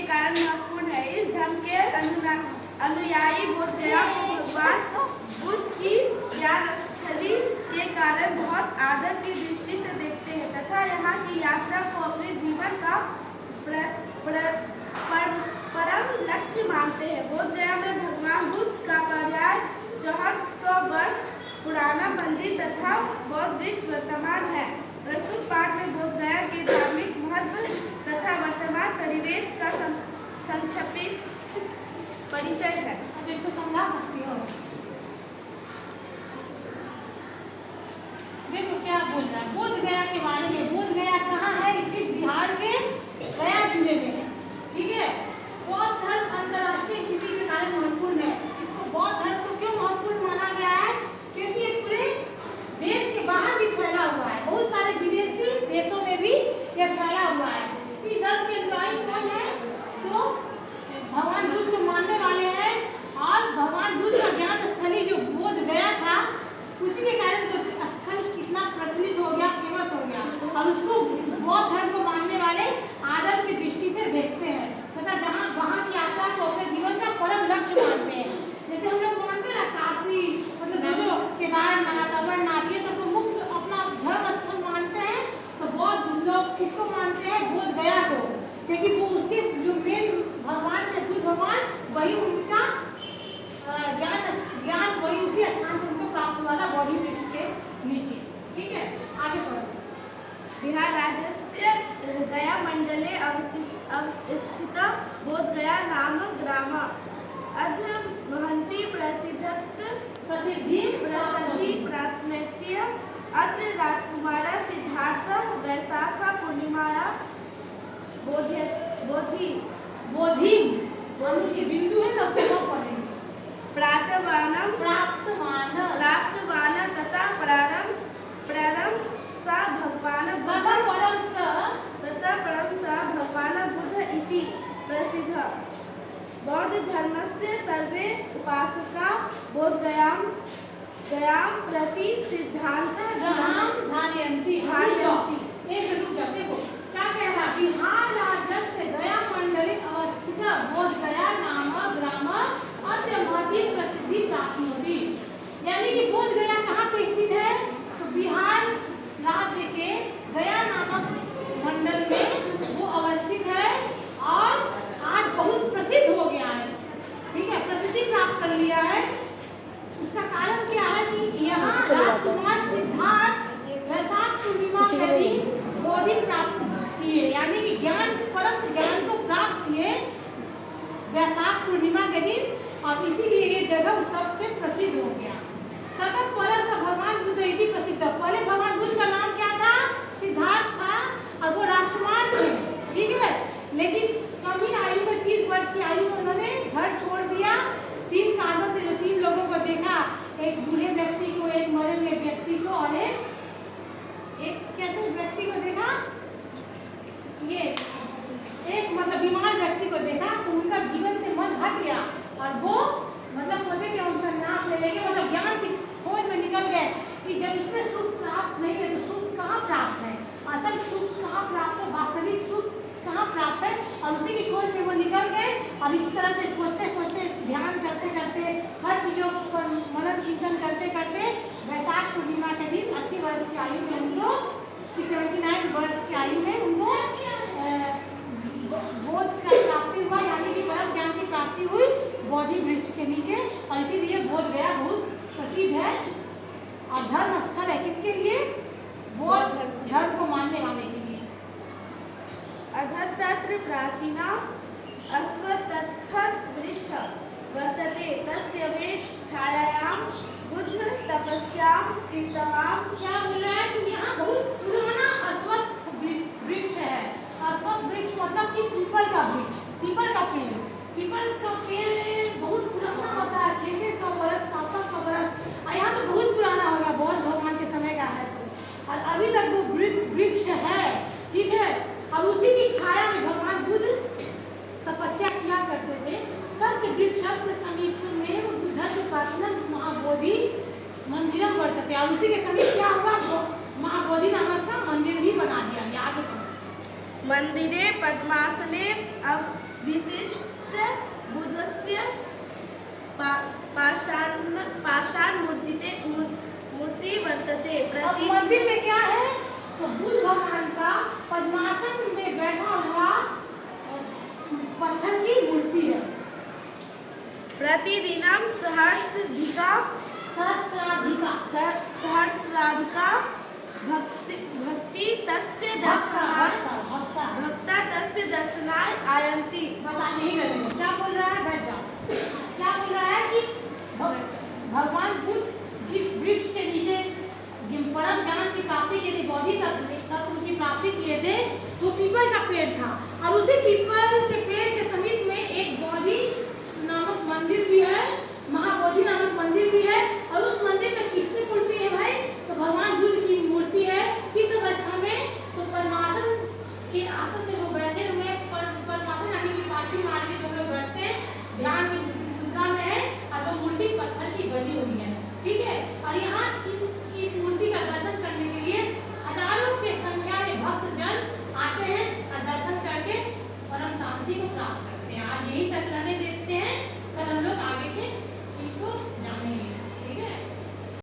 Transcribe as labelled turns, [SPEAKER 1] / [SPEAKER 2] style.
[SPEAKER 1] कारण महत्वपूर्ण है। इस धर्म के अनुयायी बोध गया को भगवान बुद्ध की ज्ञान स्थली के कारण बहुत आदर की दृष्टि से देखते हैं तथा यहाँ की यात्रा को अपने जीवन का परम लक्ष्य मानते हैं। बोध गया में भगवान बुद्ध का पर्याय 400 वर्ष पुराना मंदिर तथा बौद्ध वृक्ष वर्तमान है। प्रस्तुत पाठ में बोध गया के धार्मिक महत्व तथा वर्तमान परिवेश का संक्षिप्त परिचय है।
[SPEAKER 2] इसको समझा सकती हो? देखो क्या बोल रहा है बोध गया के बारे में। बोध गया कहाँ है? इसके बिहार के गया जिले में है। ठीक है। बौद्ध धर्म अंतर्राष्ट्रीय स्थिति के कारण महत्वपूर्ण है। इसको बौद्ध धर्म को क्यों महत्वपूर्ण माना गया है? क्योंकि ये पूरे देश के बाहर भी फैला हुआ है। बहुत सारे विदेशी देशों में भी ये फैला हुआ है। इस धर्म के अनुयायी कौन है? तो भगवान बुद्ध को मानने वाले हैं और भगवान बुद्ध का ज्ञान स्थली जो बोध गया था उसी के कारण तो स्थल इतना प्रचलित हो गया, फेमस हो गया और उसको बौद्ध धर्म को मानने वाले आदर की दृष्टि से देखते हैं तथा जहाँ वहाँ की यात्रा को अपने जीवन का परम लक्ष्य मानते हैं। जैसे हम लोग मानते हैं काशी, मतलब जो केदारनाथ, अमरनाथ, ये सब मुख्य अपना धर्म स्थल मानते हैं, तो बौद्ध लोग किसको मानते हैं? बोध गया को, क्योंकि वो उसके जो मेन भगवान थे बुद्ध भगवान, वही उनका ज्ञान वही उसी स्थान पर उनको प्राप्त हुआ था, बोधि वृक्ष के नीचे। ठीक है, आगे बढ़ो।
[SPEAKER 1] बिहार राज्य से गया मंडले अवस्थित बोध गया नाम ग्राम अद्य महंती प्रसिद्धि प्राप्तमेत्य अत्र राजकुमारा सिद्धार्थ वैशाखा पूर्णिमाया बोधि
[SPEAKER 2] बिंदु है ना, उसको पढ़ेंगे।
[SPEAKER 1] प्राप्तवान तथा प्रारंभ सा भगवान बुद्ध इति प्रसिद्ध। बौद्ध धर्मस्य सर्वे उपासका बोध गयां प्रति सिद्धांत
[SPEAKER 2] धारयन्ति। एक रुक जाओ, देखो क्या कह रहा है। बिहार राज्य से गया मंडले अवस्थित बोध गया नाम ग्राम अद्य महती प्रसिद्धि प्राप्ति होती। यानी कि बोध गया कहाँ पे स्थित है? तो बिहार राज्य के गया नामक मंडल में वो अवस्थित है और आज बहुत प्रसिद्ध हो गया है। ठीक है, प्रसिद्धि प्राप्त कर लिया है। उसका कारण क्या है कि यहाँ राजकुमार सिद्धार्थ वैशाख पूर्णिमा के दिन बोधि प्राप्त किए, यानी कि परम ज्ञान को प्राप्त किए वैशाख पूर्णिमा के दिन, और इसीलिए ये जगह तब से प्रसिद्ध हो गया। तथा परस भगवान बुद्ध इति प्रसिद्ध। पहले भगवान बुद्ध का नाम क्या था? सिद्धार्थ था और वो राजकुमार थे। ठीक है, लेकिन कमी आयु में 30 वर्ष की आयु में उन्होंने घर छोड़ दिया। 3 कारणों से, जो 3 लोगों को देखा, एक बूढ़े व्यक्ति को, एक मरे हुए व्यक्ति को और एक कैसे व्यक्ति को देखा, ये एक मतलब बीमार व्यक्ति को देखा, तो उनका जीवन से मन हट गया और वो मतलब सोचे कि उनका नाम ले लेंगे, मतलब ज्ञान की खोज में निकल गए कि जब इसमें सुख प्राप्त नहीं है तो सुख कहाँ प्राप्त है, असल सुख कहाँ प्राप्त है, वास्तविक सुख कहाँ प्राप्त है, और उसी की खोज में वो निकल गए। और इस तरह से खोजते ध्यान करते हर चीज़ों पर मनन चिंतन करते वैशाख पूर्णिमा के दिन 80 वर्ष की आयु में उनको 79 वर्ष की आयु में उनको बोध का प्राप्ति हुआ, यानी कि परम ज्ञान की प्राप्ति हुई बोधि वृक्ष के नीचे। और इसीलिए बोध गया बहुत प्रसिद्ध है और धर्म स्थल है। किसके लिए? बौद्ध धर्म को मानने वाले के लिए।
[SPEAKER 1] तत्र प्राचीना अश्वत्थ वृक्ष वर्तते तस्य वे छायायां बुद्ध तपस्यां कृतवान्।
[SPEAKER 2] क्या बोल रहा है कि यहाँ बहुत पुराना अश्वत्थ वृक्ष है। अश्वत्थ वृक्ष मतलब कि पीपल का वृक्ष, पीपल का पेड़। पीपल का पेड़ बहुत पुराना होता है, 600 वर्ष, 700 वर्ष, और यहाँ तो बहुत पुराना होगा, बौद्ध भगवान के समय का है, और अभी तक वो वृक्ष है। ठीक है, और उसी की छाया में भगवान बुद्ध तपस्या किया करते थे। तस्य वृक्षस्य समीपमेव बुद्धस्य प्राचीनम महाबोधि मंदिरम वर्तते। और उसी के समीप क्या हुआ? महाबोधि नामक का मंदिर भी बना दिया गया। आगे
[SPEAKER 1] मंदिरे पद्मासने विशिष्य बुद्धस्य मूर्ति वर्तते।
[SPEAKER 2] अब मंदिर में क्या है? तो बुद्ध भगवान का पद्मासन में बैठा हुआ पत्थर की मूर्ति है।
[SPEAKER 1] प्रतिदिनम सहस्राधिका भक्ति तस्य दर्शनाय भक्ता तस्य दर्शनाय आयन्ति।
[SPEAKER 2] बस आज यही करेंगे। क्या बोल रहा है? बैठ जाओ। क्या बोल रहा है कि भगवान बुद्ध जिस वृक्ष के नीचे परम ज्ञान की प्राप्ति के लिए बौद्धि तत्व की प्राप्ति किए थे, तो पीपल का पेड़ था, और उसी पीपल के पेड़ के समीप में एक बोधि नामक मंदिर भी है, महाबोधि नामक मंदिर भी है। और उस मंदिर में किसकी मूर्ति है भाई? तो भगवान बुद्ध की मूर्ति है। किस अवस्था में? तो पद्मासन के आसन में जो बैठे हुए, पद्मासन आदि की पालथी मार के जो लोग बैठते हैं, ध्यान की मुद्रा में है, और वो मूर्ति पत्थर की बनी हुई है। ठीक है। और यहाँ इस मूर्ति का दर्शन करने के लिए हजारों की संख्या में भक्त जन आते हैं और दर्शन करके परम शांति को प्राप्त करते हैं। आज यही तक रहने देते हैं, कल हम लोग आगे के चीज को जानेंगे। ठीक है।